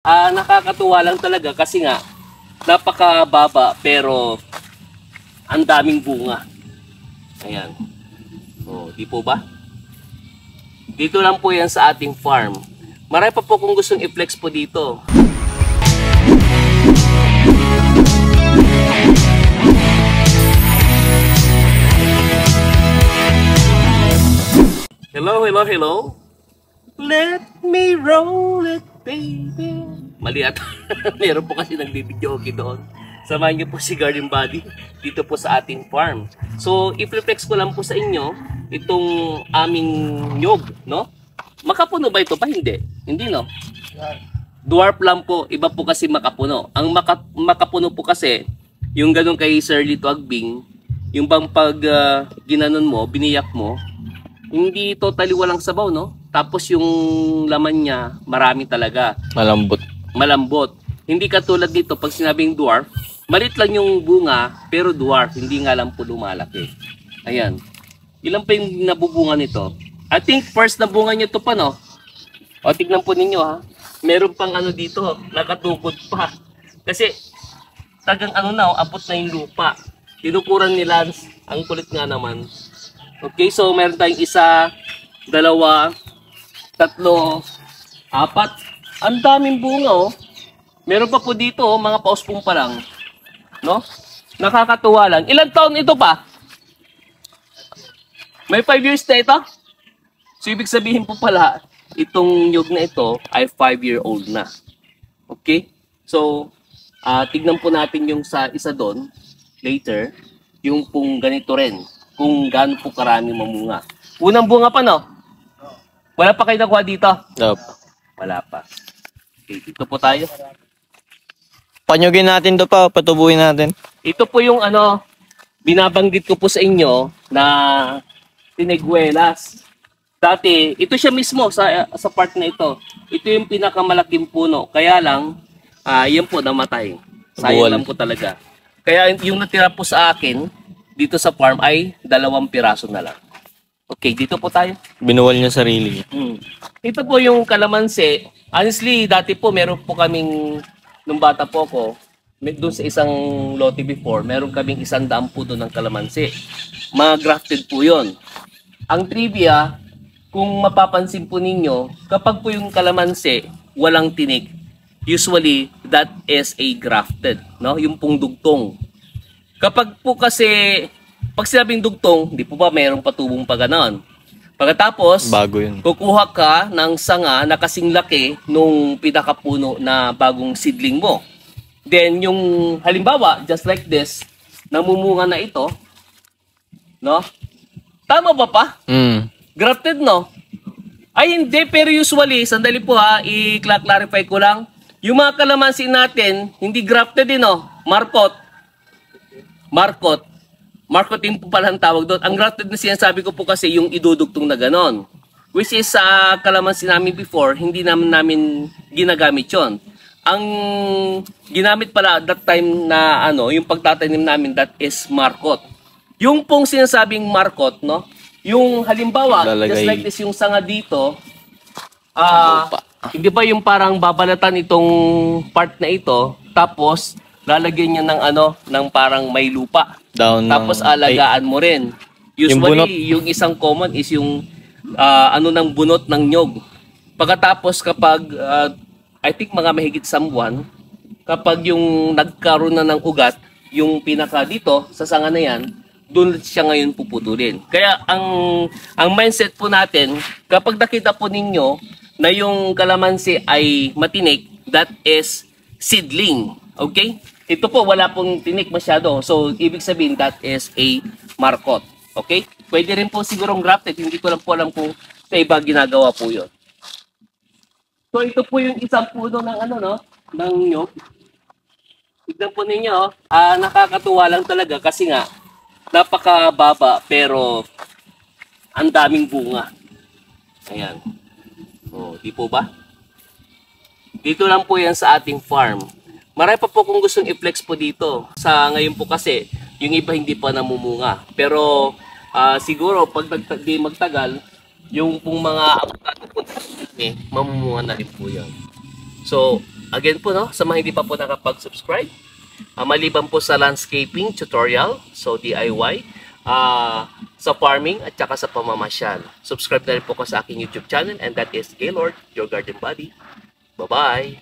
Nakakatuwa lang talaga kasi nga napakababa pero ang daming bunga. Ayan. O, di po ba? Dito lang po yan sa ating farm. Marami pa po kung gustong i-flex po dito. Hello, hello, hello. Let me roll it, baby. Mali ata. Meron po kasi nagbibidyoke doon. Samahan niyo po si Garden Buddy dito po sa ating farm. So, i-flex ko lang po sa inyo itong aming nyog, no? Makapuno ba ito pa? Hindi. Hindi, no? Dwarf lang po. Iba po kasi makapuno. Ang makapuno po kasi, yung ganun kay Sir Lito Agbing, yung bang pag ginanon mo, biniyak mo, hindi totally walang sabaw, no? Tapos yung laman niya, marami talaga. Malambot. Malambot. Hindi katulad dito, pag sinabing dwarf, malit lang yung bunga, pero dwarf, hindi nga lang po lumalaki. Ayan. Ilan pa yung nabubunga nito? I think first na bunga nyo to pa, no? O, tignan po ninyo, ha? Meron pang ano dito, nakatukod pa. Kasi, tagang ano na, abot na yung lupa. Tinukuran nila, ang kulit nga naman. Okay, so meron tayong isa, dalawa, tatlo, apat. Ang daming bunga, oh. Meron pa po dito, oh, mga pauspong pa lang. No? Nakakatuwa lang. Ilang taon ito pa? May 5 years na ito? So, ibig sabihin po pala, itong nyug na ito ay 5-year-old na. Okay? So, tignan po natin yung sa isa doon, later, yung pong ganito rin. Kung gaano po karami mamunga. Unang bunga pa, no? Wala pa kayo nakuha dito? Nope. Wala pa. Okay, dito po tayo. Panyugin natin to pa, patubuhin natin. Ito po yung ano, binabanggit ko po sa inyo na tiniguelas. Dati, ito siya mismo sa part na ito. Ito yung pinakamalaking puno. Kaya lang, yan po namatay. Sayang lang po talaga. Kaya yung natira po sa akin, dito sa farm ay 2 piraso na lang. Okay, dito po tayo. Binuwal niya sarili. Ito po yung kalamansi. Honestly, dati po meron po kaming, nung bata po ko, doon sa isang lote before, meron kaming 100 po doon ng kalamansi. Mga grafted po yun. Ang trivia, kung mapapansin po ninyo, kapag po yung kalamansi, walang tinik, usually, that is a grafted. No? Yung pong dugtong. Kapag po kasi, pag sinabing dugtong, di po ba mayroong patubong pa ganon. Pagkatapos, bago yun. Kukuha ka ng sanga na kasing laki nung pinakapuno na bagong seedling mo. Then, yung halimbawa, just like this, namumunga na ito, no? Tama ba pa? Grafted, no? Ay, hindi, pero usually, sandali po ha, i-clarify ko lang, yung mga kalamansi natin, hindi grafted din, no? Marcot din po pala ang tawag doon. Ang grafted na sinasabi ko po kasi yung idudugtong na ganon. Which is sa kalamansi namin before, hindi namin ginagamit yon. Ang ginamit pala that time na ano, yung pagtatanim namin, that is marcot. Yung pong sinasabing marcot, no? Yung halimbawa, just like this, yung sanga dito, hindi ba yung parang babalatan itong part na ito, tapos lalagyan niya ng ano, ng parang may lupa. Tapos alagaan mo rin. Usually, yung isang common is yung ano ng bunot ng nyog. Pagkatapos kapag, I think mga mahigit buwan, kapag yung nagkaroon na ng ugat, yung pinaka dito, sa sanga na yan, doon siya ngayon puputulin. Kaya ang mindset po natin, kapag nakita po ninyo na yung kalamansi ay matinik, that is seedling. Okay? Ito po, wala pong tinik masyado. So, ibig sabihin, that is a marcot. Okay? Pwede rin po sigurong grafted. Hindi ko lang po alam kung sa iba ginagawa po yun. So, ito po yung isang puno ng ano, no? Ng nyog. Tignan po ninyo, nakakatuwa lang talaga kasi nga, napakababa pero ang daming bunga. Ayan. O, di po ba? Dito lang po yan sa ating farm. Marami pa po kung gustong i-flex po dito. Sa ngayon po kasi, yung iba hindi pa namumunga. Pero siguro pag di magtagal, yung pong mga avocado po mamumunga na rin po yan. So, again po, no, sa mga hindi pa po nakapag-subscribe, maliban po sa landscaping tutorial, so DIY, sa farming at saka sa pamamasyal. Subscribe na rin po ko sa aking YouTube channel, and that is Gaylord, your garden buddy. Bye-bye!